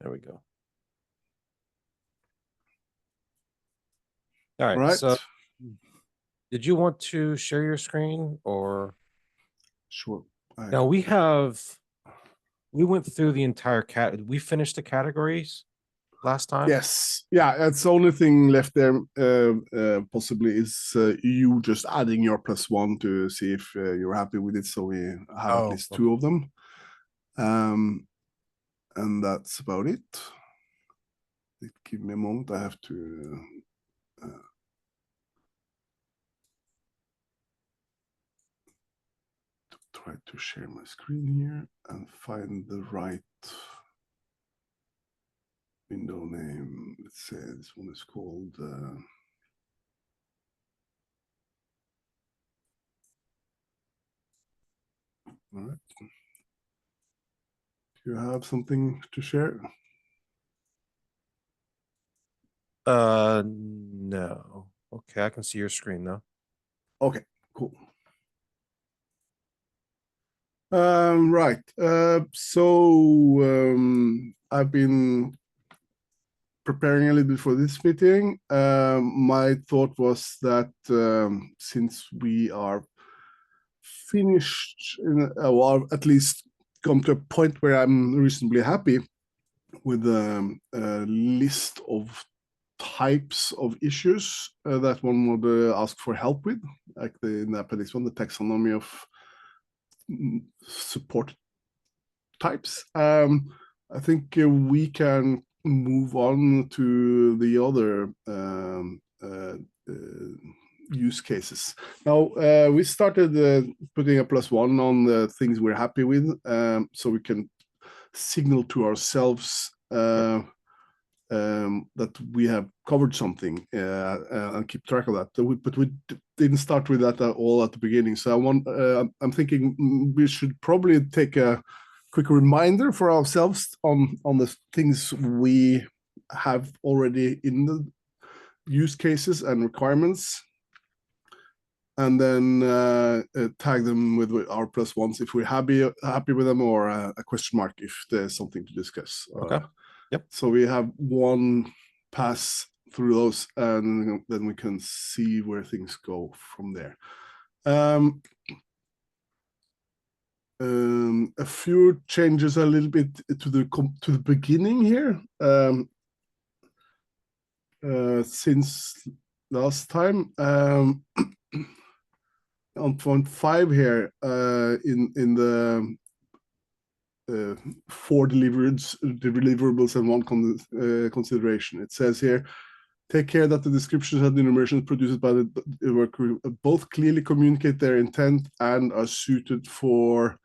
There we go. All right. Right. So did you want to share your screen or? Sure. Now we went through the entire we finished the categories last time. Yes. Yeah, that's the only thing left there possibly is you just adding your +1 to see if you're happy with it. So we have at least two of them. And that's about it. Give me a moment. I have to try to share my screen here and find the right window name. Let's say this one is called all right. Do you have something to share? No. Okay, I can see your screen now. Okay, cool. Right. I've been preparing a little bit for this meeting. My thought was that since we are finished, or at least come to a point where I'm reasonably happy with the list of types of issues that one would ask for help with, like in the appendix 1, the taxonomy of support types. I think we can move on to the other use cases. Now, we started putting a +1 on the things we're happy with, so we can signal to ourselves that we have covered something and keep track of that. But we didn't start with that at all at the beginning. So I'm thinking we should probably take a quick reminder for ourselves on the things we have already in the use cases and requirements, and then tag them with our +1s if we're happy with them, or a question mark if there's something to discuss. Okay. Yep. So we have one pass through those, and then we can see where things go from there. A few changes a little bit to the beginning here since last time. On point 5 here in the 4 deliverables and 1 consideration. It says here, take care that the descriptions and enumerations produced by the work group both clearly communicate their intent and are suited for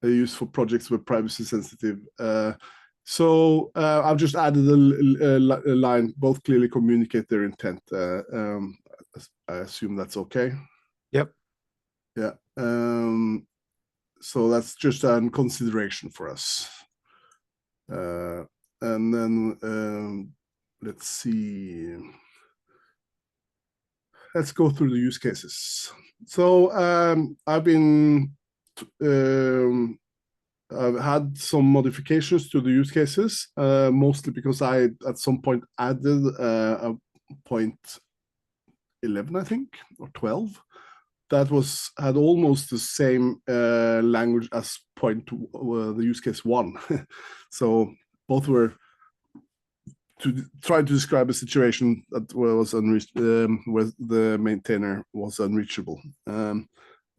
use for projects with privacy sensitive. So I've just added a line, both clearly communicate their intent. I assume that's okay. Yep. Yeah. So that's just a consideration for us. And then let's see. Let's go through the use cases. So I've had some modifications to the use cases, mostly because I at some point added a point 11, I think, or 12. That had almost the same language as the use case 1. So both were to try to describe a situation that was where the maintainer was unreachable, but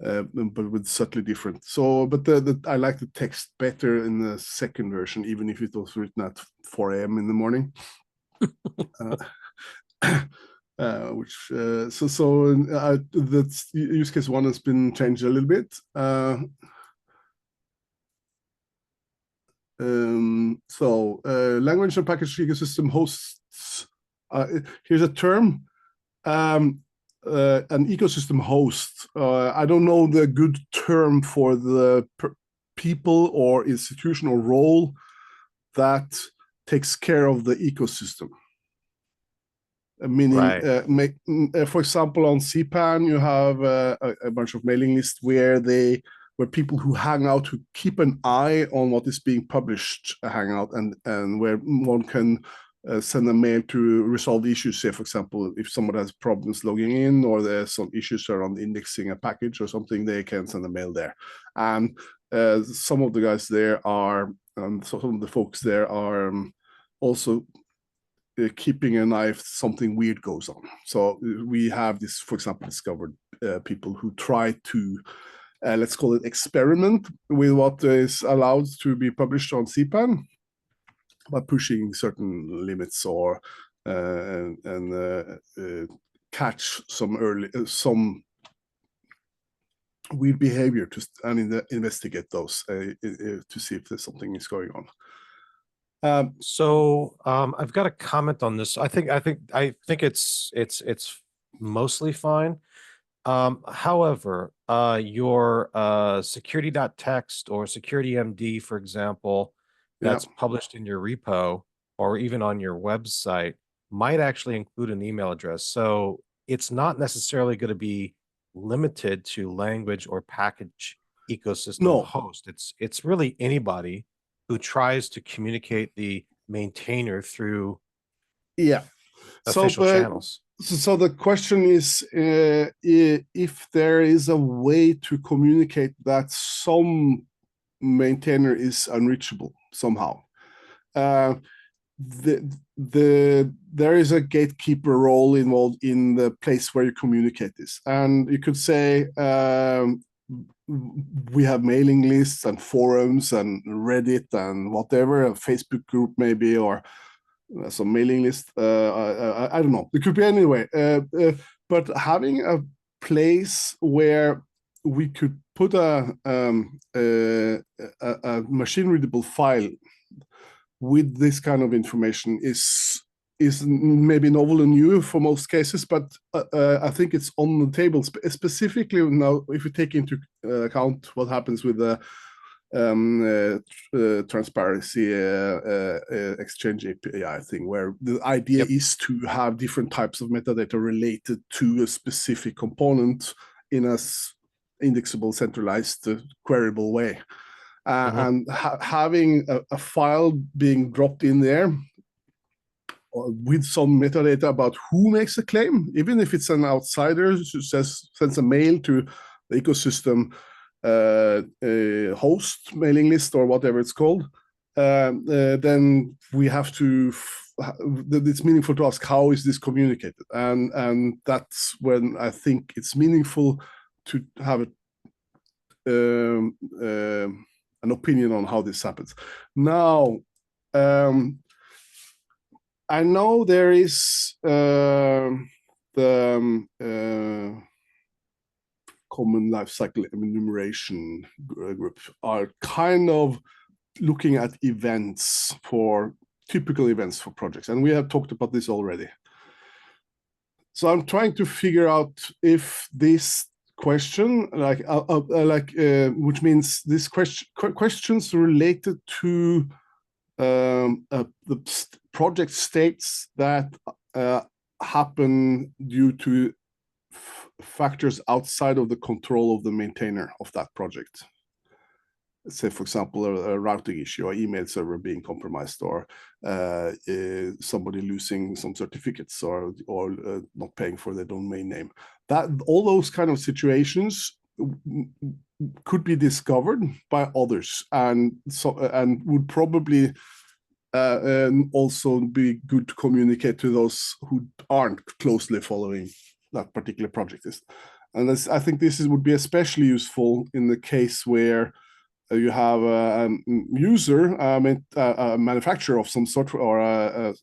with subtly different. So, but I like the text better in the second version, even if it was written at 4 a.m. in the morning. That's use case 1 has been changed a little bit. Language and package ecosystem hosts. Here's a term, an ecosystem host. I don't know the good term for the people or institutional role that takes care of the ecosystem. Meaning, right. For example, on CPAN, you have a bunch of mailing lists where they where people who hang out, who keep an eye on what is being published, hang out, and where one can send a mail to resolve issues. Say, for example, if someone has problems logging in, or there's some issues around indexing a package or something, they can send a mail there. And some of the guys there are, some of the folks there are also keeping an eye if something weird goes on. So we have this, for example, discovered people who try to, let's call it, experiment with what is allowed to be published on CPAN by pushing certain limits, or catch some weird behavior and investigate those to see if there's something is going on. I've got a comment on this. I think it's mostly fine. However, your security.txt or security.md, for example, that's published in your repo or even on your website might actually include an email address. So it's not necessarily going to be limited to language or package ecosystem host. It's really anybody who tries to communicate the maintainer through official channels. So the question is, if there is a way to communicate that some maintainer is unreachable somehow. There is a gatekeeper role involved in the place where you communicate this, and you could say we have mailing lists and forums and Reddit and whatever, a Facebook group maybe, or some mailing list. I don't know. It could be anyway. But having a place where we could put a machine readable file with this kind of information is maybe novel and new for most cases, but I think it's on the table. Specifically now, if we take into account what happens with the transparency exchange API thing, where the idea is to have different types of metadata related to a specific component in a indexable, centralized, queryable way. And having a file being dropped in there with some metadata about who makes a claim, even if it's an outsider who sends a mail to the ecosystem host mailing list or whatever it's called, then we have to, it's meaningful to ask, how is this communicated? And that's when I think it's meaningful to have an opinion on how this happens. Now, I know there is the common life cycle enumeration group are kind of looking at events, for typical events for projects, and we have talked about this already. So I'm trying to figure out if this question, which means this questions related to the project states that happen due to factors outside of the control of the maintainer of that project. Let's say, for example, a routing issue, or email server being compromised, or somebody losing some certificates, or not paying for their domain name. That all those kind of situations could be discovered by others, and would probably also be good to communicate to those who aren't closely following that particular project is. And I think this would be especially useful in the case where you have a user, a manufacturer of some sort, or a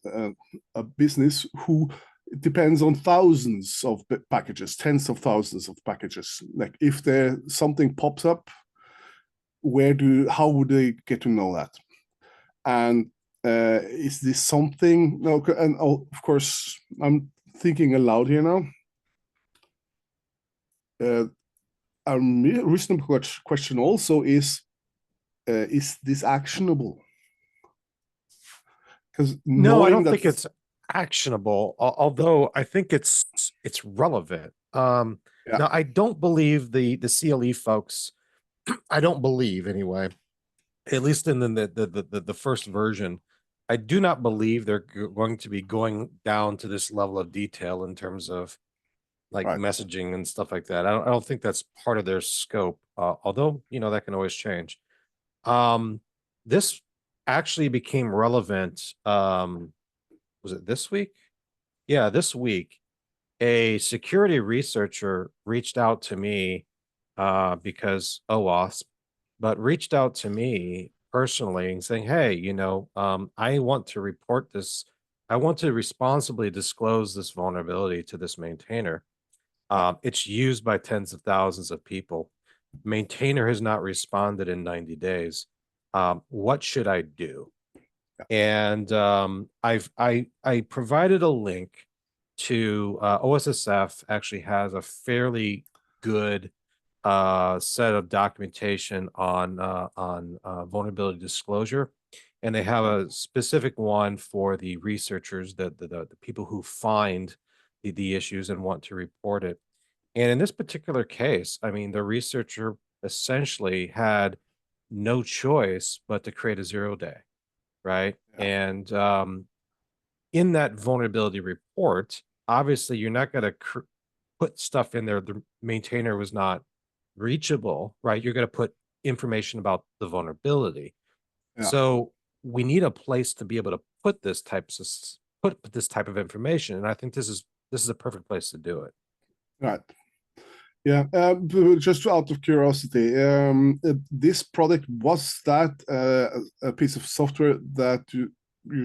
business who depends on thousands of packages, tens of thousands of packages. Like, if something pops up, how would they get to know that? And is this something? No, and of course, I'm thinking aloud here now. A reasonable question also is this actionable? Because no, I don't think it's actionable, although I think it's relevant. Now, I don't believe the CLE folks I don't believe anyway, at least in the first version, I do not believe they're going to be going down to this level of detail in terms of like Right. messaging and stuff like that. I don't think that's part of their scope. Although, that can always change. This actually became relevant. Was it this week? Yeah, this week. A security researcher reached out to me because OWASP, but reached out to me personally and saying, hey, I want to report this. I want to responsibly disclose this vulnerability to this maintainer. It's used by tens of thousands of people. Maintainer has not responded in 90 days. What should I do? And I provided a link to OSSF actually has a fairly good set of documentation on vulnerability disclosure, and they have a specific one for the researchers, the people who find the issues and want to report it. And in this particular case, I mean, the researcher essentially had no choice but to create a 0 day, right? Yeah. And in that vulnerability report, obviously you're not going to put stuff in there the maintainer was not reachable, right? You're going to put information about the vulnerability. Yeah. So we need a place to be able to put this type of information, and I think this is a perfect place to do it. Right. Yeah, just out of curiosity, this product, was that a piece of software that you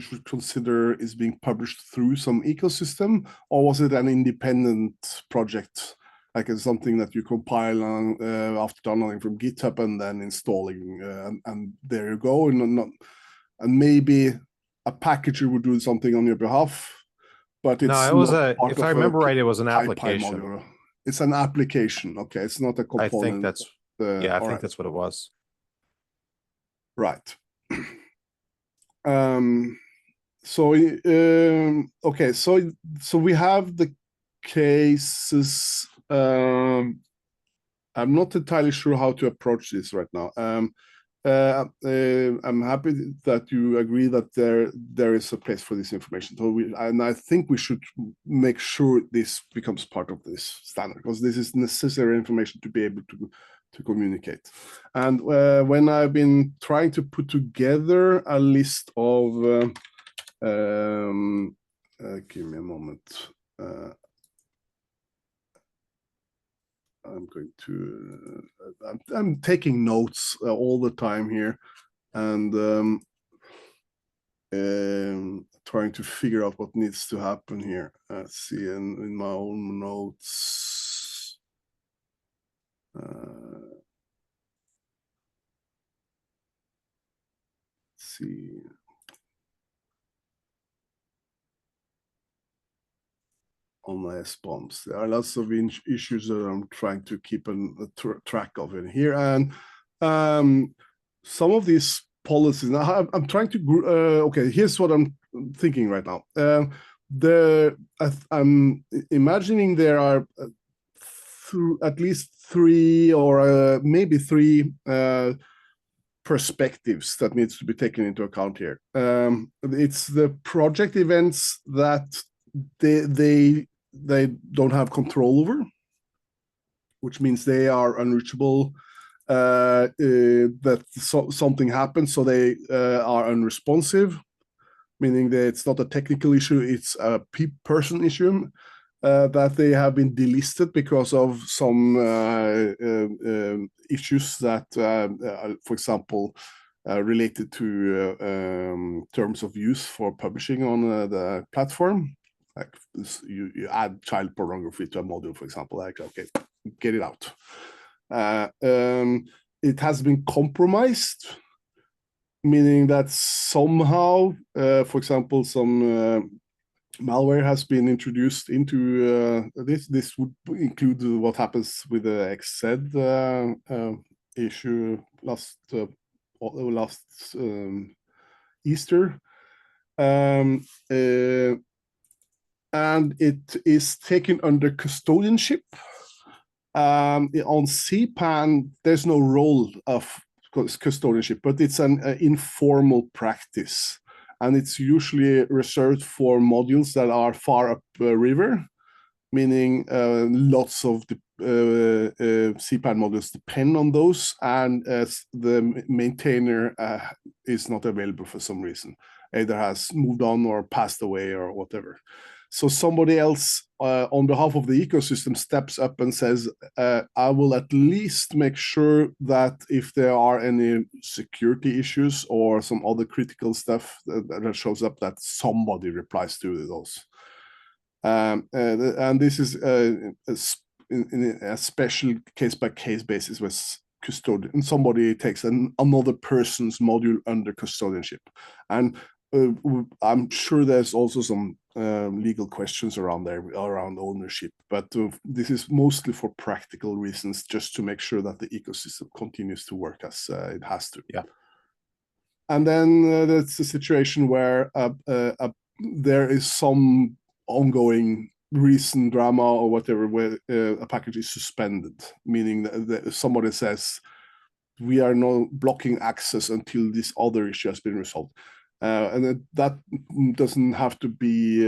should consider is being published through some ecosystem, or was it an independent project, like something that you compile on, after downloading from GitHub and then installing, and there you go, and maybe a packager would do something on your behalf, but No, it's it was not part if I of remember right, it was an PyPy application. module. It's an application. Okay, it's not a I think component. that's yeah, I All think right, that's what it was. right. So okay, so we have the cases. I'm not entirely sure how to approach this right now. I'm happy that you agree that there is a place for this information. So I think we should make sure this becomes part of this standard, because this is necessary information to be able to communicate. And when I've been trying to put together a list of, give me a moment. I'm going to, I'm taking notes all the time here, and trying to figure out what needs to happen here. Let's see, in my own notes. Let's see. On my SBOMs, there are lots of issues that I'm trying to keep a track of in here, and some of these policies. Now I'm trying to. Okay, here's what I'm thinking right now. I'm imagining there are at least three, or maybe three perspectives that needs to be taken into account here. It's the project events that they don't have control over, which means they are unreachable. That something happens, so they are unresponsive, meaning that it's not a technical issue, it's a person issue. That they have been delisted because of some issues that, for example, related to terms of use for publishing on the platform. Like you add child pornography to a module, for example, like, okay, get it out. It has been compromised, meaning that somehow, for example, some malware has been introduced into this. This would include what happens with the XZ issue last Easter. And it is taken under custodianship, On CPAN, there's no role of custodianship, but it's an informal practice. And it's usually reserved for modules that are far up a river, meaning lots of the CPAN modules depend on those, and the maintainer is not available for some reason, either has moved on or passed away or whatever. So somebody else on behalf of the ecosystem steps up and says, I will at least make sure that if there are any security issues or some other critical stuff that shows up, that somebody replies to those. And this is in a special case-by-case basis with custodian. Somebody takes another person's module under custodianship. And I'm sure there's also some legal questions around there, around ownership, but this is mostly for practical reasons, just to make sure that the ecosystem continues to work as it has to. Yeah. And then that's a situation where there is some ongoing recent drama or whatever, where a package is suspended, meaning that somebody says, we are now blocking access until this other issue has been resolved. And that doesn't have to be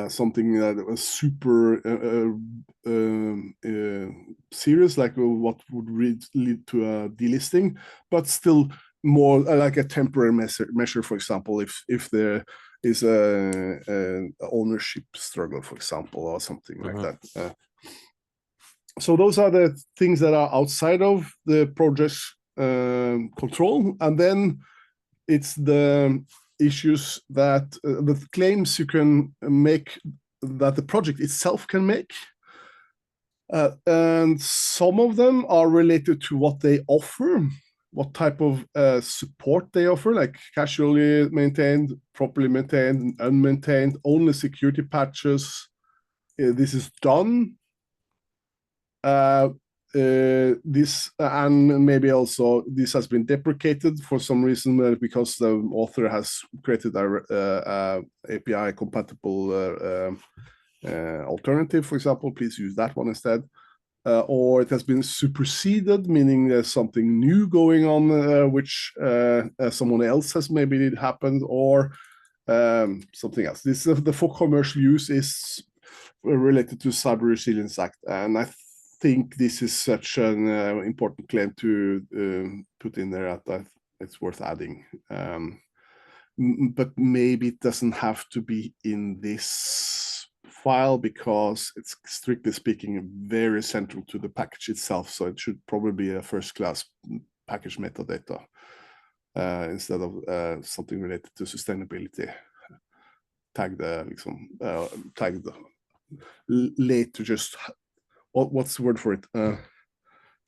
something that was super serious, like what would lead to a delisting, but still more like a temporary measure, for example, if there is a ownership struggle, for example, or something like that. So those are the things that are outside of the project's control, and then it's the issues that the claims you can make that the project itself can make. And some of them are related to what they offer, what type of support they offer, like casually maintained, properly maintained, unmaintained, only security patches. This is done. This and maybe also this has been deprecated for some reason because the author has created a API compatible alternative, for example. Please use that one instead. Or it has been superseded, meaning there's something new going on, which someone else has maybe happened, or something else. This the for commercial use is related to Cyber Resilience Act, and I think this is such an important claim to put in there that it's worth adding. But maybe it doesn't have to be in this file because it's, strictly speaking, very central to the package itself. So it should probably be a first-class package metadata instead of something related to sustainability. Tagged later, just what's the word for it?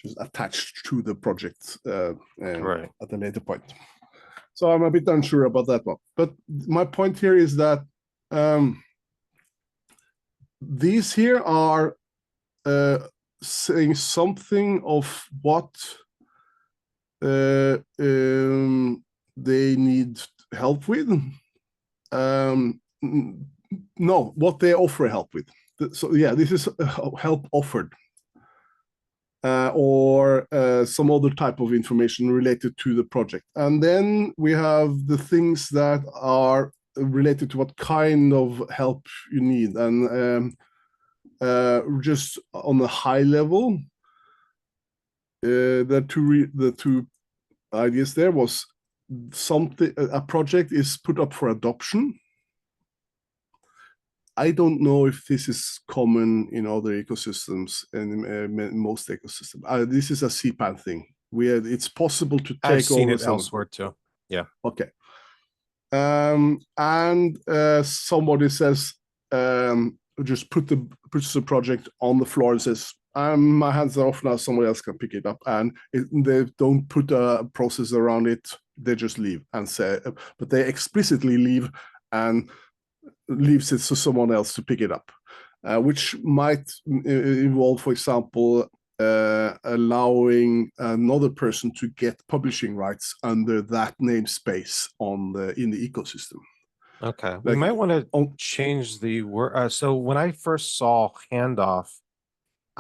Just attached to the project Right. at a later point. So I'm a bit unsure about that one. But my point here is that these here are saying something of what they need help with. No, what they offer help with. So yeah, this is help offered. Or some other type of information related to the project. And then we have the things that are related to what kind of help you need. And just on a high level, the two ideas there was something, a project is put up for adoption. I don't know if this is common in other ecosystems and most ecosystems. This is a CPAN thing. It's possible to take over. I've seen it elsewhere too. Yeah. Okay. And somebody says, just puts the project on the floor and says, my hands are off now. Somebody else can pick it up, and they don't put a process around it. They just leave and say, but they explicitly leave and leaves it to someone else to pick it up, which might involve, for example, allowing another person to get publishing rights under that namespace in the ecosystem. Okay, we might want to change the word. So when I first saw handoff,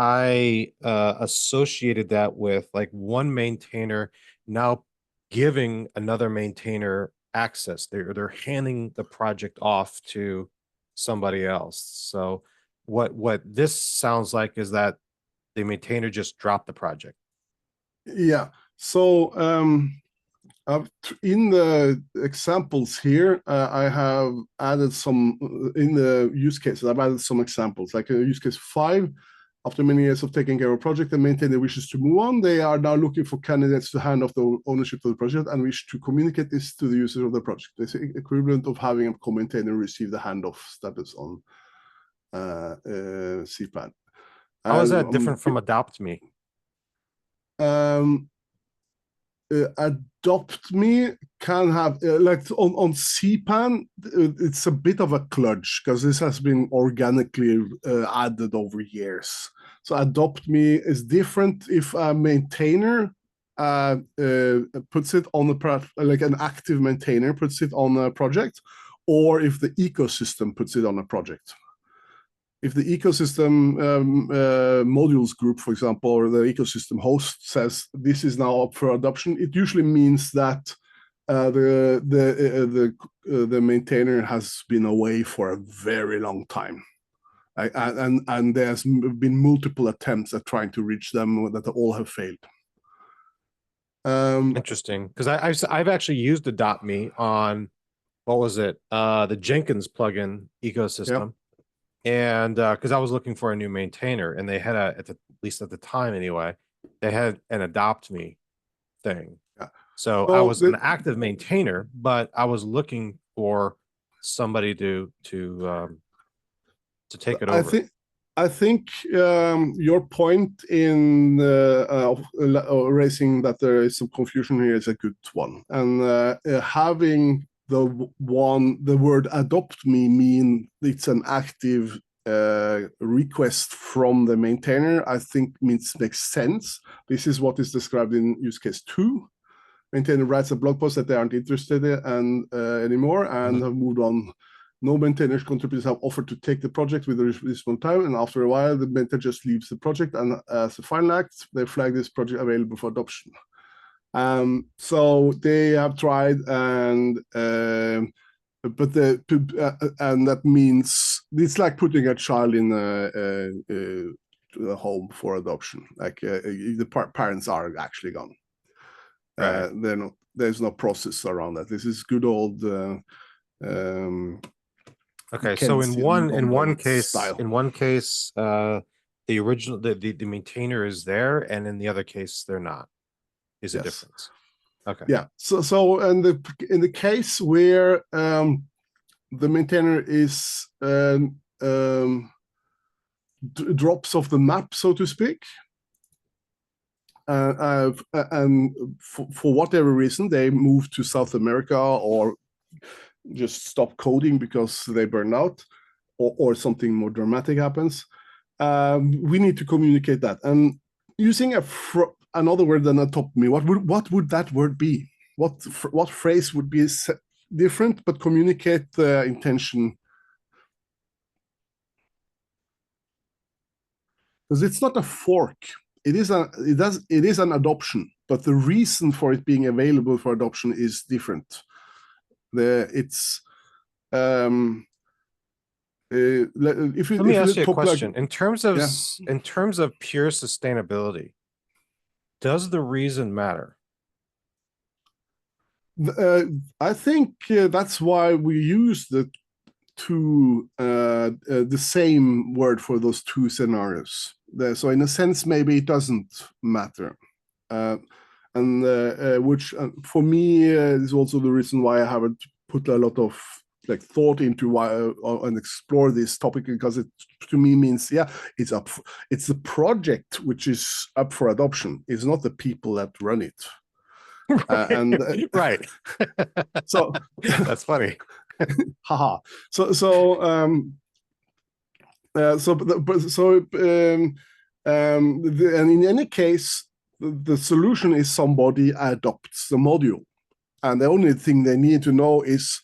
I associated that with like one maintainer now giving another maintainer access. They're handing the project off to somebody else. So what this sounds like is that the maintainer just dropped the project. Yeah. So in the examples here, I have added some in the use cases. I've added some examples, like use case 5. After many years of taking care of a project, the maintainer wishes to move on. They are now looking for candidates to hand off the ownership of the project and wish to communicate this to the user of the project. It's equivalent of having a co-maintainer receive the handoff status on CPAN. How is that different from Adopt Me? Adopt Me can have like on CPAN, it's a bit of a kludge because this has been organically added over years. So Adopt Me is different if a maintainer puts it on like an active maintainer puts it on a project, or if the ecosystem puts it on a project. If the ecosystem modules group, for example, or the ecosystem host says this is now up for adoption, it usually means that the maintainer has been away for a very long time, and there's been multiple attempts at trying to reach them that all have failed. Interesting, because I've actually used Adopt Me on, what was it, the Jenkins plugin ecosystem. Yep. And because I was looking for a new maintainer, and they had at least at the time anyway, they had an Adopt Me thing. Yeah. So I was an active maintainer, but I was looking for somebody to take it over. I think your point in raising that there is some confusion here is a good one, and having the word adopt me mean it's an active request from the maintainer, I think makes sense. This is what is described in use case 2. Maintainer writes a blog post that they aren't interested in anymore and have moved on. No maintainers contributors have offered to take the project with a reasonable time, and after a while, the maintainer just leaves the project, and as a final act, they flag this project available for adoption. So they have tried, and but and that means it's like putting a child in a home for adoption. Like the parents are actually gone. Right. There's no process around that. This is good old. Okay, so in one case, style. the original the maintainer is there, and in the other case, they're not. Is a difference. Okay. Yeah. So in the case where the maintainer is drops off the map, so to speak, and for whatever reason they move to South America or just stop coding because they burn out, or something more dramatic happens, we need to communicate that. And using another word than adopt me, what would that word be? What phrase would be different but communicate the intention? Because it's not a fork. It is an adoption, but the reason for it being available for adoption is different. Let me ask you a question. In terms of pure sustainability, does the reason matter? I think that's why we use the same word for those two scenarios. So in a sense, maybe it doesn't matter. Which for me is also the reason why I haven't put a lot of thought into why and explore this topic, because it to me means it's the project which is up for adoption. It's not the people that run it. Right. So that's funny. Haha. And in any case, the solution is somebody adopts the module, and the only thing they need to know is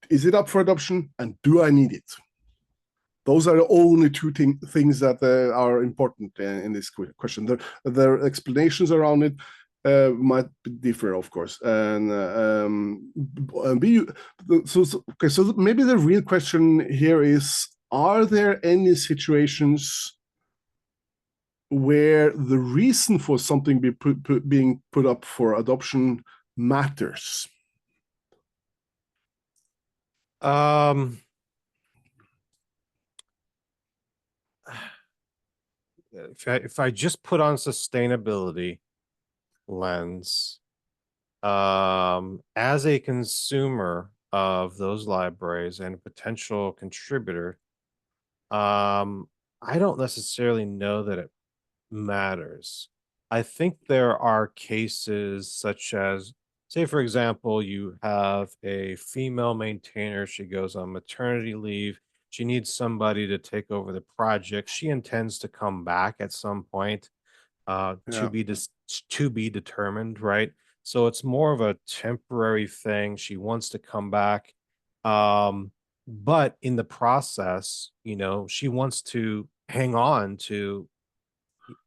it up for adoption, and do I need it? Those are the only two things that are important in this question. The explanations around it might differ, of course. And so maybe the real question here is: are there any situations where the reason for something being put up for adoption matters? If I just put on sustainability lens, as a consumer of those libraries and a potential contributor, I don't necessarily know that it matters. I think there are cases such as, say, for example, you have a female maintainer. She goes on maternity leave. She needs somebody to take over the project. She intends to come back at some point, Yeah. to be determined, right? So it's more of a temporary thing. She wants to come back. But in the process, she wants to hang on to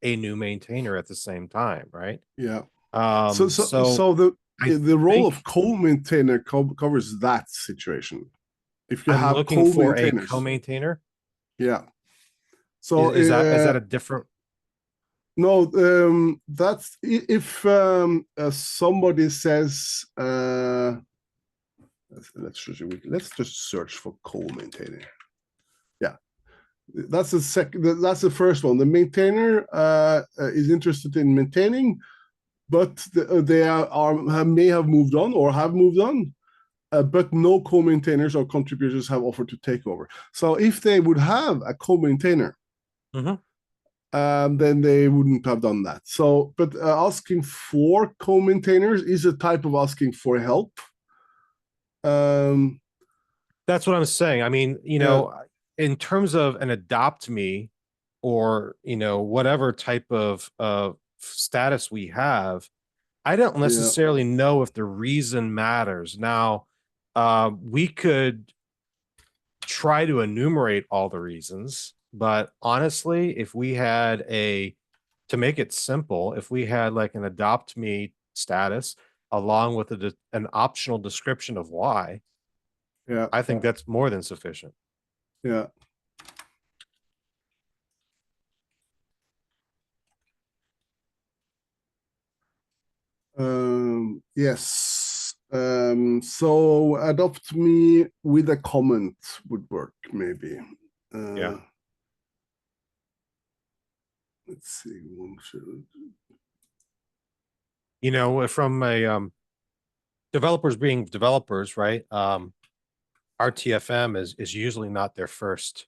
a new maintainer at the same time, right? Yeah. So So I the role think of co-maintainer covers that situation. If you I'm have looking for a co-maintainers, co-maintainer. yeah. So Is that a different? no, that's if somebody says, let's just search for co-maintainer. Yeah, that's the second. That's the first one. The maintainer is interested in maintaining, but they may have moved on or have moved on. But no co-maintainers or contributors have offered to take over. So if they would have a co-maintainer, then they wouldn't have done that. So, but asking for co-maintainers is a type of asking for help. That's what I'm saying. I mean, in terms of an adopt me or, whatever type of status we have, I don't necessarily know if the reason matters. Now, we could try to enumerate all the reasons, but honestly, if we had to make it simple, if we had like an adopt me status along with an optional description of why, I think that's more than sufficient. Yeah. Yes. So adopt me with a comment would work, maybe. Yeah. Let's see. From a developers being developers, right? RTFM is usually not their first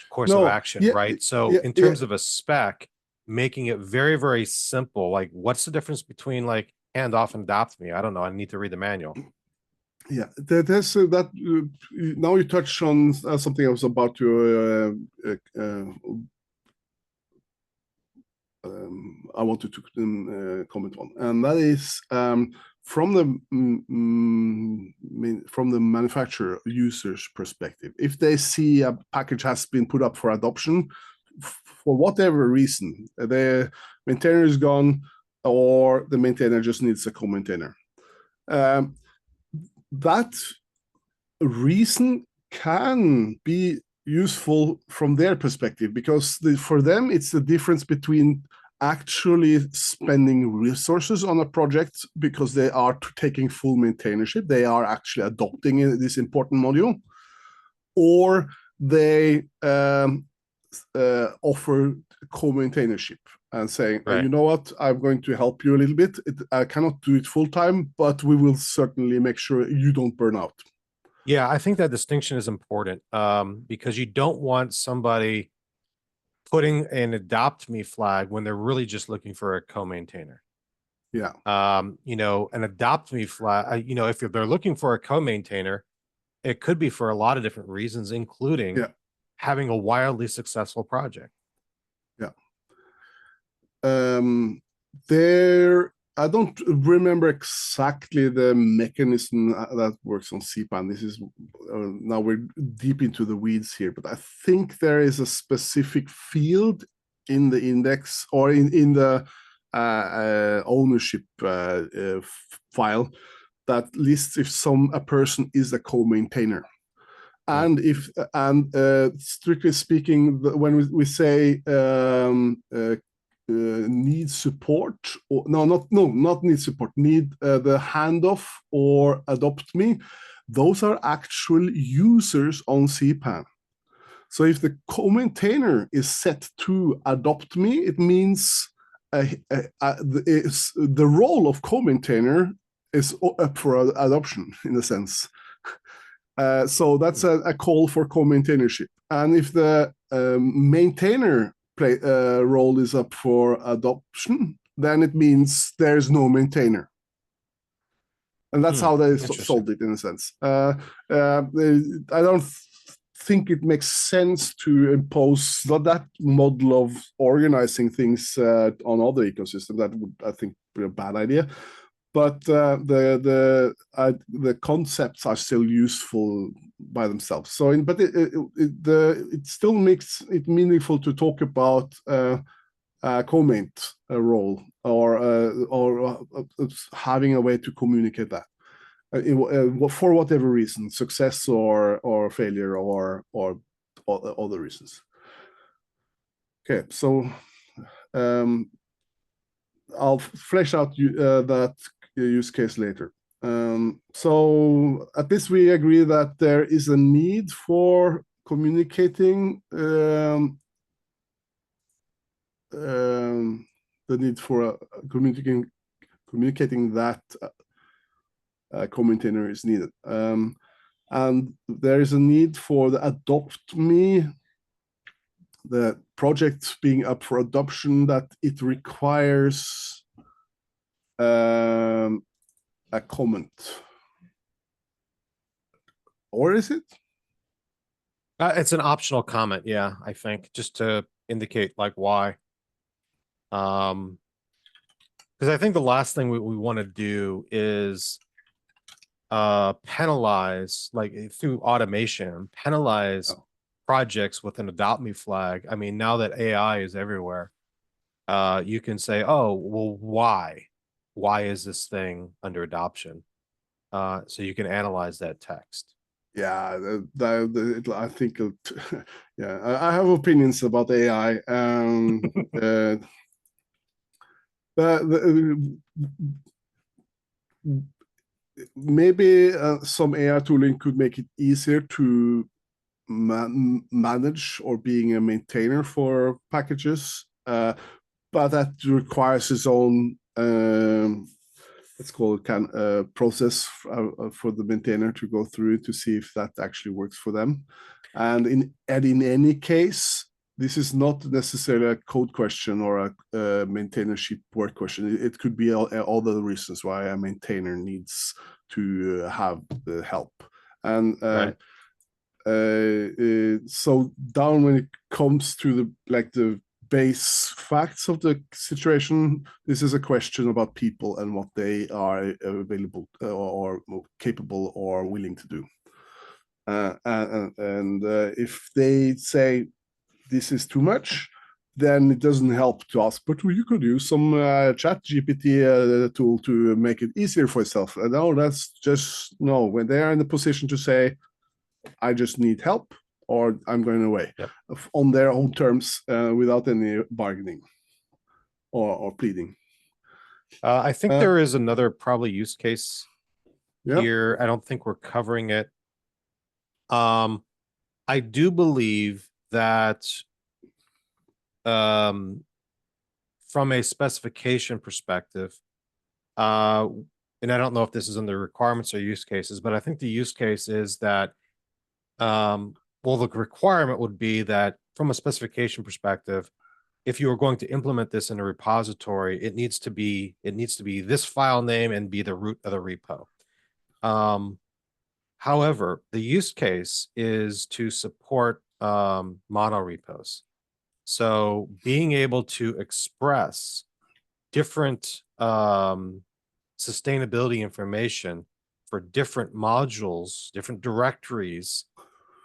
course of action, right? So in terms of a spec, making it very, very simple, like what's the difference between like handoff and adopt me? I don't know. I need to read the manual. Yeah, there's that. Now you touch on something I was about to I wanted to comment on, and that is from the manufacturer user's perspective. If they see a package has been put up for adoption, for whatever reason, the maintainer is gone, or the maintainer just needs a co-maintainer. That reason can be useful from their perspective, because for them it's the difference between actually spending resources on a project because they are taking full maintainership, they are actually adopting this important module, or they offer co-maintainership and saying, Right. you know what, I'm going to help you a little bit. I cannot do it full time, but we will certainly make sure you don't burn out. Yeah, I think that distinction is important because you don't want somebody putting an adopt me flag when they're really just looking for a co-maintainer. Yeah. An adopt me flag, if they're looking for a co-maintainer, it could be for a lot of different reasons, including having a wildly successful project. Yeah. There I don't remember exactly the mechanism that works on CPAN. This is now we're deep into the weeds here, but I think there is a specific field in the index or in the ownership file that lists if a person is a co-maintainer. And if strictly speaking, when we say need support, or not need support, need the handoff or adopt me, those are actual users on CPAN. So if the co-maintainer is set to adopt me, it means the role of co-maintainer is up for adoption in a sense. So that's a call for co-maintainership. And if the maintainer role is up for adoption, then it means there's no maintainer. And that's how they solved it in a sense. I don't think it makes sense to impose that model of organizing things on other ecosystems. That would, I think, be a bad idea. But the concepts are still useful by themselves. So, it still makes it meaningful to talk about co-maint role or having a way to communicate that for whatever reason, success or failure or other reasons. Okay, so I'll flesh out that use case later. So at this we agree that there is a need for communicating the need for communicating that co-maintainer is needed. And there is a need for the adopt me, the project being up for adoption, that it requires a comment. Or is it? It's an optional comment, yeah, I think, just to indicate like why. Because I think the last thing we want to do is penalize, like through automation, penalize projects with an adopt me flag. I mean, now that AI is everywhere, you can say, oh, well, why? Why is this thing under adoption? So you can analyze that text. Yeah, I think, yeah, I have opinions about AI. Maybe some AI tooling could make it easier to manage or being a maintainer for packages, but that requires its own let's call it process for the maintainer to go through to see if that actually works for them. And in any case, this is not necessarily a code question or a maintainership work question. It could be all the reasons why a maintainer needs to have the help. And right. So down when it comes to the base facts of the situation, this is a question about people and what they are available or capable or willing to do. And if they say this is too much, then it doesn't help to ask, but you could use some chat GPT tool to make it easier for yourself. No, that's just no. When they are in the position to say, I just need help, or I'm going away, on their own terms without any bargaining or pleading. I think there is another probably use case here. I don't think we're covering it. I do believe that from a specification perspective, and I don't know if this is in the requirements or use cases, but I think the use case is that well, the requirement would be that from a specification perspective, if you are going to implement this in a repository, it needs to be this file name and be the root of the repo. However, the use case is to support mono repos. So being able to express different sustainability information for different modules, different directories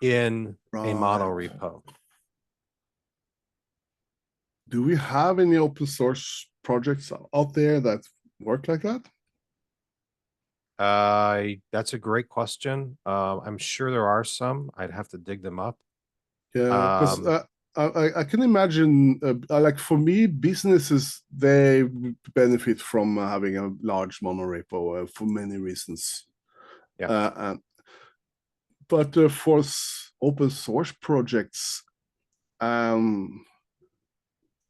in a mono Right. repo. Do we have any open source projects out there that work like that? That's a great question. I'm sure there are some. I'd have to dig them up. Yeah, because I can imagine, like for me, businesses, they benefit from having a large monorepo for many reasons. Yeah. But for open source projects,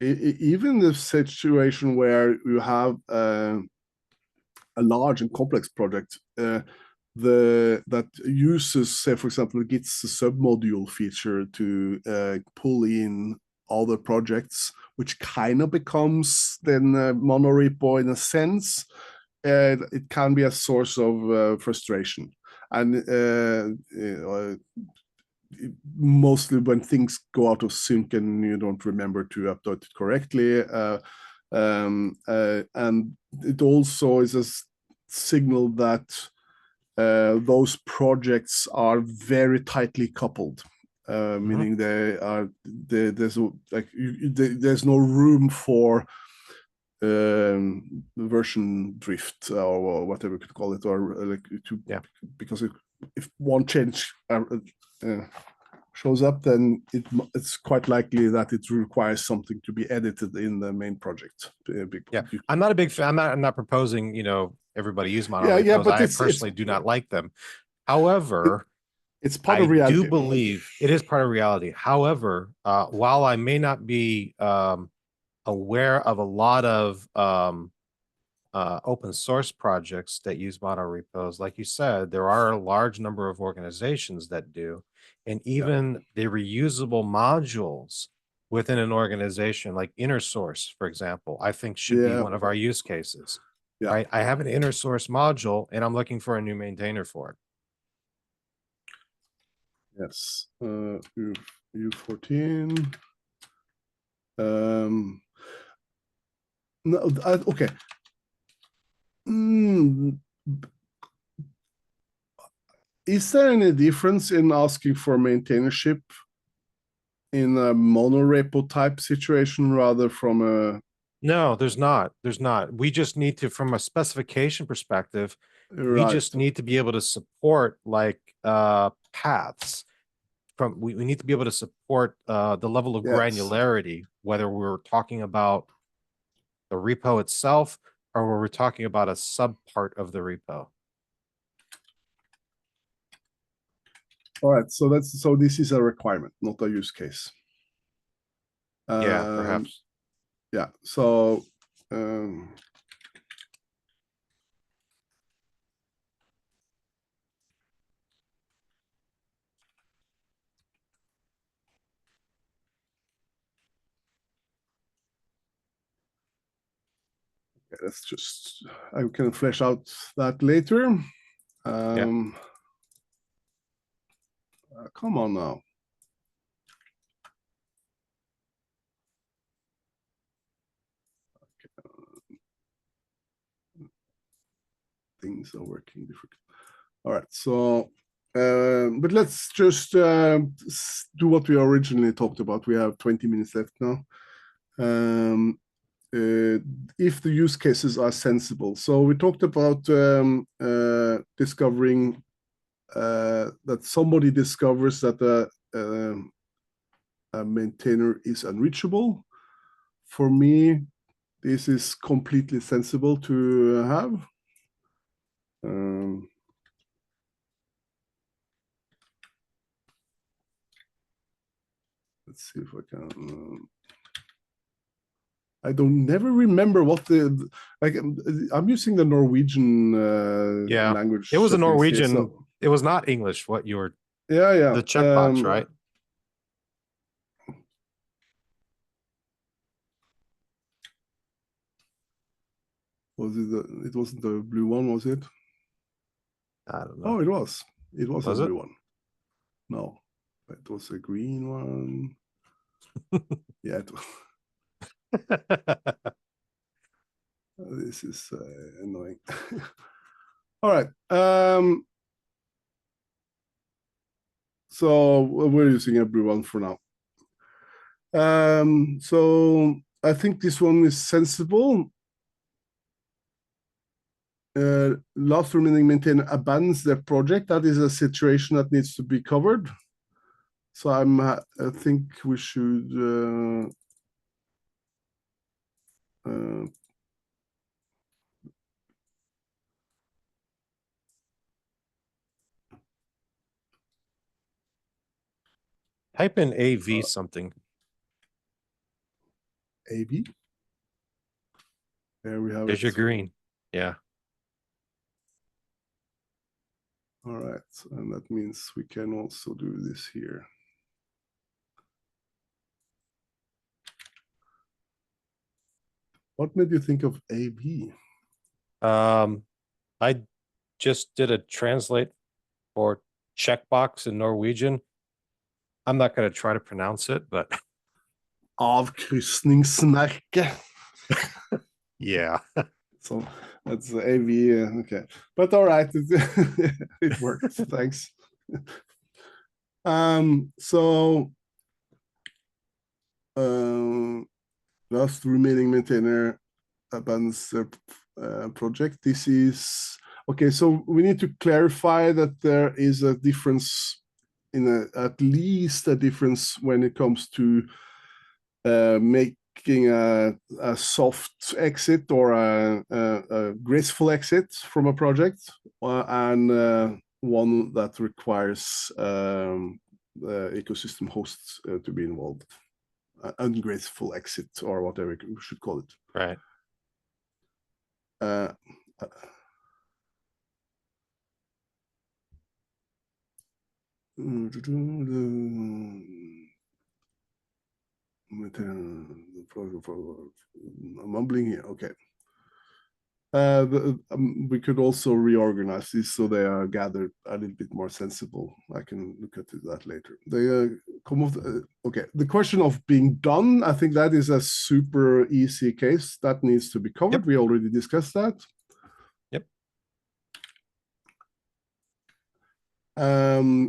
even the situation where you have a large and complex project that uses, say, for example, Git's submodule feature to pull in other projects, which kind of becomes then a monorepo in a sense. It can be a source of frustration. And mostly when things go out of sync and you don't remember to update it correctly. And it also is a signal that those projects are very tightly coupled, meaning there's no room for version drift or whatever you could call it, or because if one change shows up, then it's quite likely that it requires something to be edited in the main project. Yeah, I'm not a big fan. I'm not proposing, everybody use mono Yeah, repos. but I personally do not like them. However, it's part I of reality. do believe it is part of reality. However, while I may not be aware of a lot of open source projects that use mono repos, like you said, there are a large number of organizations that do, and even the reusable modules within an organization, like inner source, for example, I think should be one of our use cases. Right? I have an inner source module and I'm looking for a new maintainer for it. Yes. U14. No, okay. Is there any difference in asking for maintainership in a monorepo type situation rather from a? No, there's not. There's not. We just need to, from a specification perspective, we Right. just need to be able to support like paths. We need to be able to support the level of granularity, whether we're talking about the repo itself or we're talking about a sub part of the repo. All right, so this is a requirement, not a use case. Yeah, perhaps. Yeah, so let's just, I can flesh out that later. Come on now. Things are working different. All right, so but let's just do what we originally talked about. We have 20 minutes left now. If the use cases are sensible. So we talked about discovering that somebody discovers that a maintainer is unreachable. For me, this is completely sensible to have. Let's see if I can. I don't never remember what like. I'm using the Norwegian language. It was a Norwegian. Here, so. It was not English. What you were? Yeah. The checkbox, right? Was it? It wasn't the blue one, was it? I don't know. Oh, it was. It was a blue one. No, it was a green one. Yeah. This is annoying. All right. So we're using everyone for now. So I think this one is sensible. Last remaining maintainer abandons their project. That is a situation that needs to be covered. So I think we should Type in AV something. AV. There we have There's it. your green. Yeah. All right, and that means we can also do this here. What made you think of AV? I just did a translate for checkbox in Norwegian. I'm not going to try to pronounce it, but Avkrysningsmerke. yeah. So that's AV. Okay, but all right, it worked. Thanks. So last remaining maintainer abandons their project. This is okay. So we need to clarify that there is a difference at least a difference when it comes to making a soft exit or a graceful exit from a project, and one that requires the ecosystem hosts to be involved. Ungraceful exit, or whatever we should call it. Right. Mumbling here. Okay. We could also reorganize these so they are gathered a little bit more sensible. I can look at that later. They come off. Okay, the question of being done, I think that is a super easy case that needs to be covered. Yep. We already discussed that. Yep.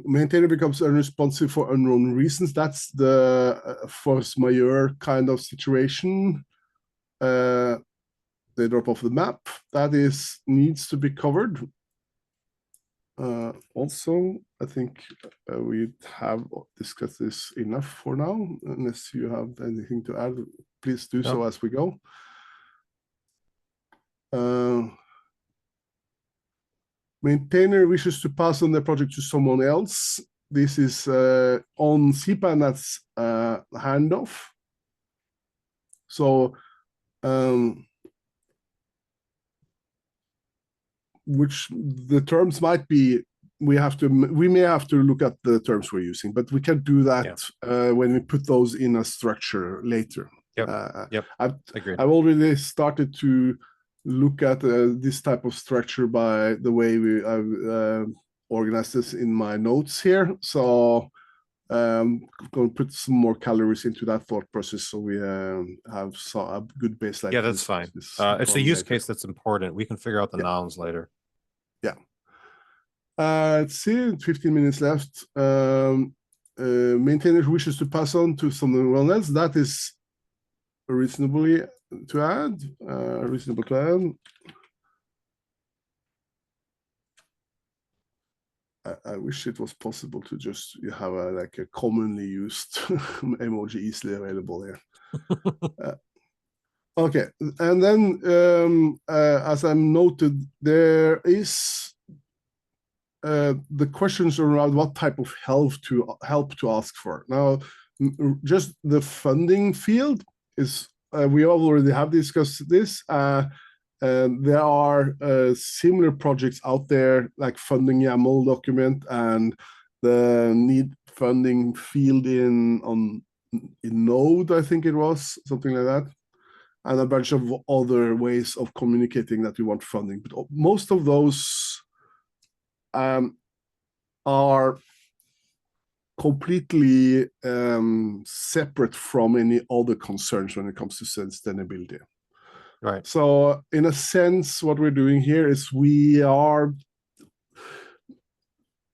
Maintainer becomes unresponsive for unknown reasons. That's the force majeure kind of situation. They drop off the map. That needs to be covered. Also, I think we have discussed this enough for now. Unless you have anything to add, please do so as we go. Maintainer wishes to pass on the project to someone else. This is on CPAN, that's handoff. So, which the terms might be, we may have to look at the terms we're using, but we can do that when we put those in a structure later. Yep. I've already started to look at this type of structure by the way I've organized this in my notes here. So I'm going to put some more calories into that thought process so we have a good baseline. Yeah, that's fine. It's a use case that's important. We can figure out the nouns later. Yeah. Let's see, 15 minutes left. Maintainer wishes to pass on to someone else. That is reasonable to add. I wish it was possible to just have a commonly used emoji easily available here. Okay, and then as I noted, there is the questions around what type of help to ask for. Now, just the funding field is we already have discussed this. There are similar projects out there like funding YAML document and the need funding field in Node, I think it was, something like that, and a bunch of other ways of communicating that we want funding. But most of those are completely separate from any other concerns when it comes to sustainability. Right. So in a sense, what we're doing here is we are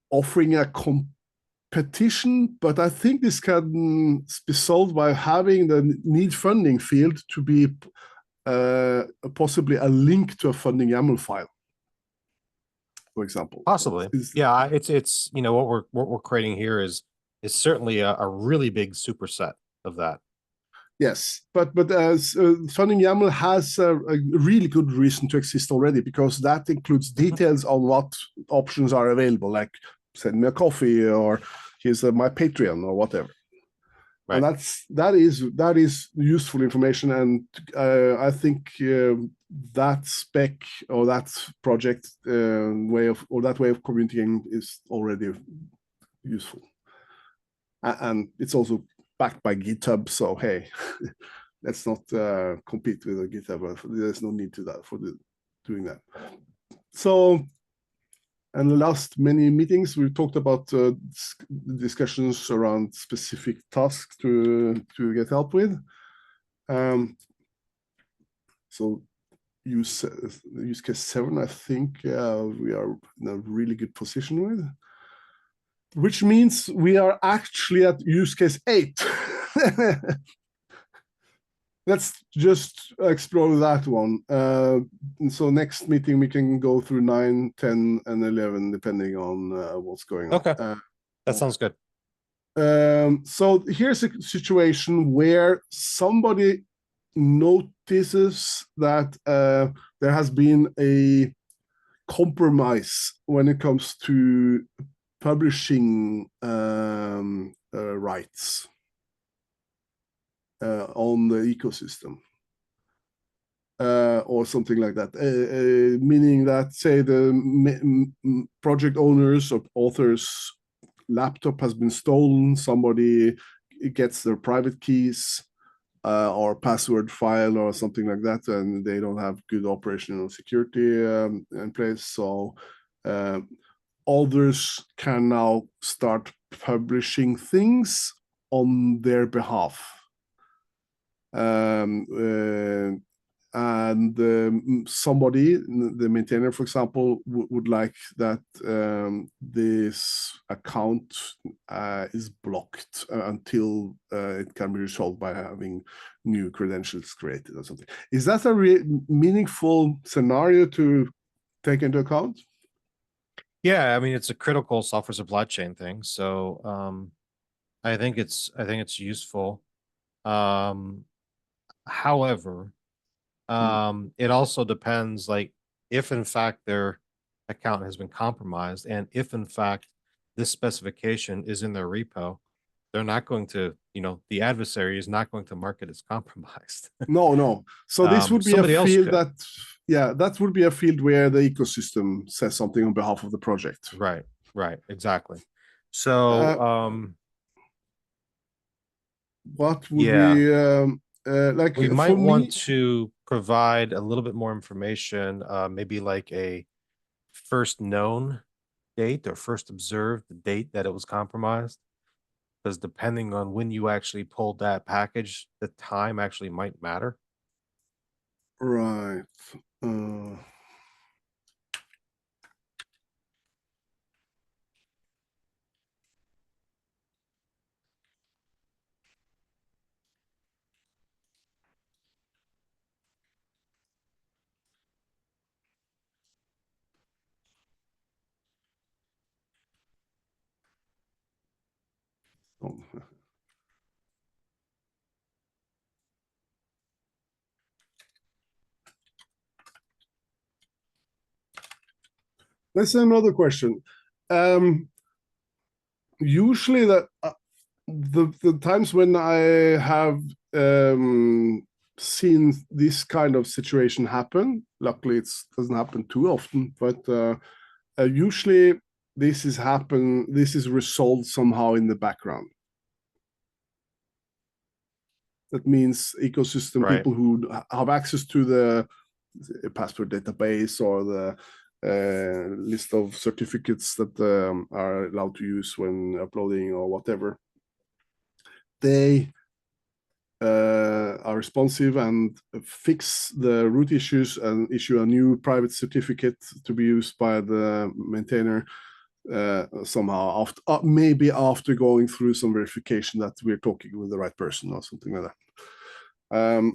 offering a competition, but I think this can be solved by having the need funding field to be possibly a link to a funding YAML file, for example. Possibly. Yeah, it's what we're creating here is certainly a really big superset of that. Yes, but as funding YAML has a really good reason to exist already, because that includes details on what options are available, like send me a coffee, or here's my Patreon, or whatever. Right. And that is useful information, and I think that spec or that project way of communicating is already useful, and it's also backed by GitHub. So hey, let's not compete with GitHub. There's no need to that for doing that. So, and the last many meetings, we talked about discussions around specific tasks to get help with. So use case 7, I think we are in a really good position with, which means we are actually at use case 8. Let's just explore that one. And so next meeting, we can go through 9, 10, and 11, depending on what's going on. Okay, that sounds good. So here's a situation where somebody notices that there has been a compromise when it comes to publishing rights on the ecosystem, or something like that, meaning that, say, the project owners or authors' laptop has been stolen, somebody gets their private keys or password file or something like that, and they don't have good operational security in place. So others can now start publishing things on their behalf. And somebody, the maintainer, for example, would like that this account is blocked until it can be resolved by having new credentials created or something. Is that a meaningful scenario to take into account? Yeah, I mean, it's a critical software supply chain thing. So I think it's useful. However, it also depends, like, if in fact their account has been compromised, and if in fact this specification is in their repo, they're not going to, the adversary is not going to mark it as compromised. No. So this would be a Somebody else field could. that would be a field where the ecosystem says something on behalf of the project. Right, exactly. So what would yeah, like we for might want me? to provide a little bit more information, maybe like a first known date or first observed date that it was compromised, because depending on when you actually pulled that package, the time actually might matter. Right. That's another question. Usually, the times when I have seen this kind of situation happen, luckily it doesn't happen too often, but usually this is resolved somehow in the background. That means ecosystem people who have access to the password database or the list of certificates that are allowed to use when uploading or whatever, they are responsive and fix the root issues and issue a new private certificate to be used by the maintainer somehow after maybe after going through some verification that we're talking with the right person or something like that.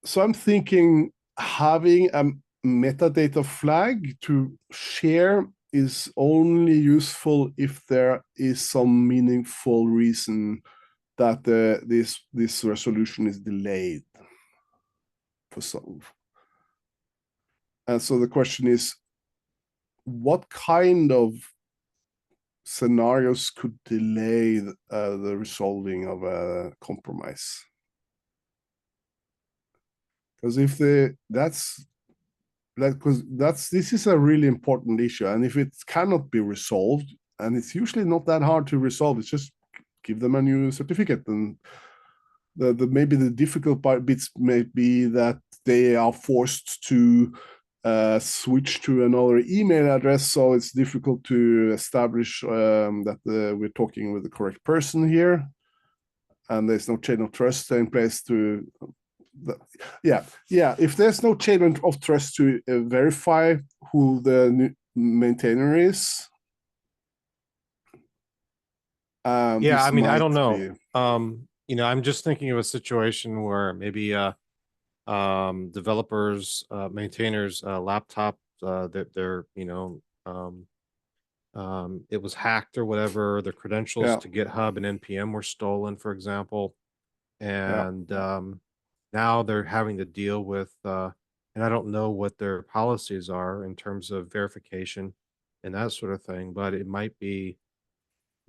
So I'm thinking having a metadata flag to share is only useful if there is some meaningful reason that this resolution is delayed for some. And so the question is, what kind of scenarios could delay the resolving of a compromise? Because if this is a really important issue, and if it cannot be resolved, and it's usually not that hard to resolve, it's just give them a new certificate. And maybe the difficult bits may be that they are forced to switch to another email address, so it's difficult to establish that we're talking with the correct person here, and there's no chain of trust in place to. If there's no chain of trust to verify who the maintainer is, I mean, I don't know. I'm just thinking of a situation where maybe developers, maintainers, laptop that it was hacked or whatever. Their credentials to GitHub and NPM were stolen, for example, and now they're having to deal with. And I don't know what their policies are in terms of verification and that sort of thing, but it might be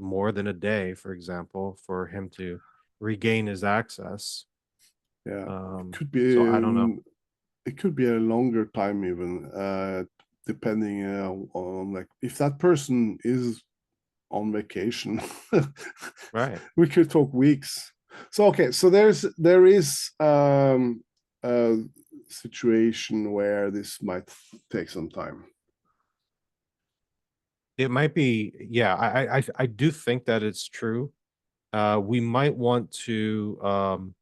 more than a day, for example, for him to regain his access. It could be. So I don't know. It could be a longer time even, depending on like if that person is on vacation. Right. We could talk weeks. So okay, so there is a situation where this might take some time. It might be, yeah, I do think that it's true. We might want to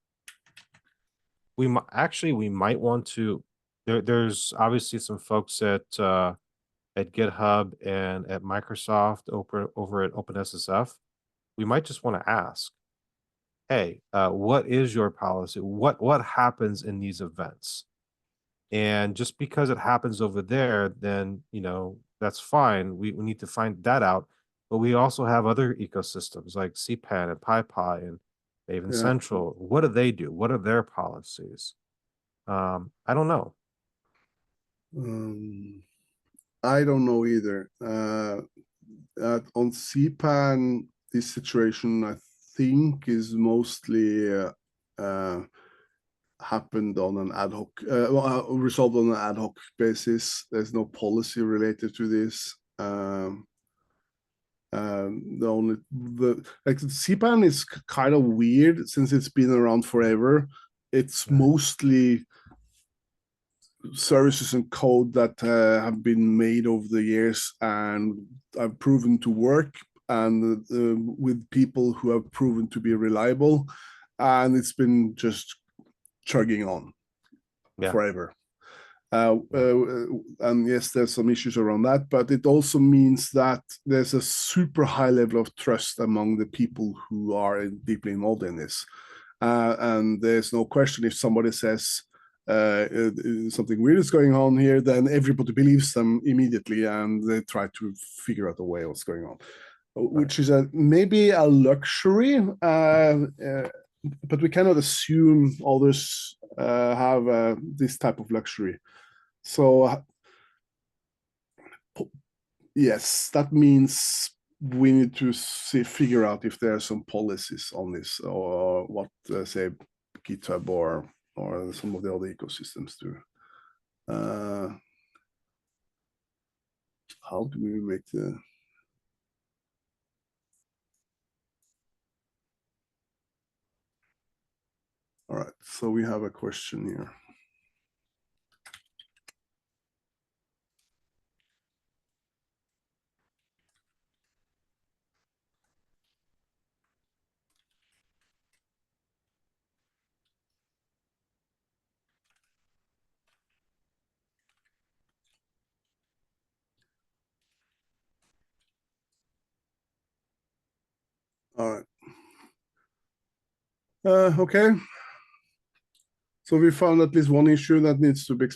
we might want to there's obviously some folks at GitHub and at Microsoft over at OpenSSF. We might just want to ask, hey, what is your policy? What happens in these events? And just because it happens over there, then that's fine. We need to find that out. But we also have other ecosystems like CPAN and PyPy and Maven Central. What do they do? What are their policies? I don't know. I don't know either. On CPAN, this situation I think is mostly happened on an ad hoc, resolved on an ad hoc basis. There's no policy related to this. CPAN is kind of weird since it's been around forever. It's mostly services and code that have been made over the years and have proven to work, and with people who have proven to be reliable, and it's been just chugging on forever. And yes, there's some issues around that, but it also means that there's a super high level of trust among the people who are deeply involved in this. And there's no question if somebody says something weird is going on here, then everybody believes them immediately and they try to figure out a way what's going on, which is maybe a luxury, but we cannot assume others have this type of luxury. So yes, that means we need to figure out if there are some policies on this, or what say GitHub or some of the other ecosystems do. How do we make the all right, so we have a question here. All right. Okay. So we found at least one issue that needs to be.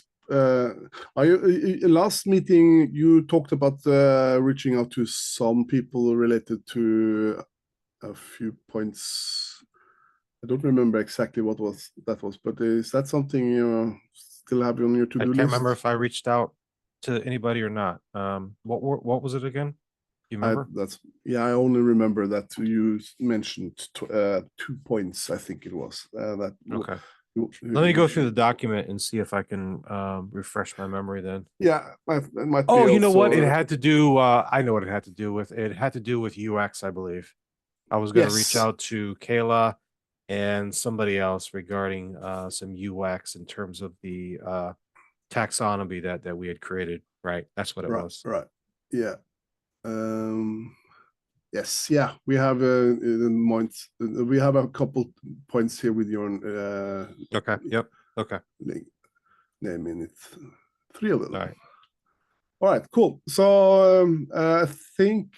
Last meeting you talked about reaching out to some people related to a few points. I don't remember exactly what that was, but is that something you still have on your to-do I list? can't remember if I reached out to anybody or not. What was it again? You remember? I only remember that you mentioned 2 points. I think it was that. Okay. Let me go through the document and see if I can refresh my memory then. Yeah, it might be. Oh, you know what? It also- had to do, I know what it had to do with. It had to do with UX, I believe. I was going to reach Yes. out to Kayla and somebody else regarding some UX in terms of the taxonomy that we had created. Right. That's what it was. Right. Yeah. Yes. Yeah. We have points. We have a couple points here with your. Okay. Yep. Okay. Naming it. 3 of them. All right. All right. Cool. So I think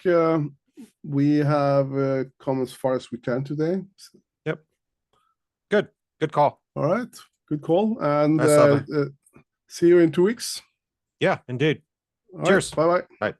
we have come as far as we can today. Yep. Good. Good call. All right. Good call. And Nice, see you in 2 weeks. yeah, indeed. All Cheers. Right, bye-bye. Bye.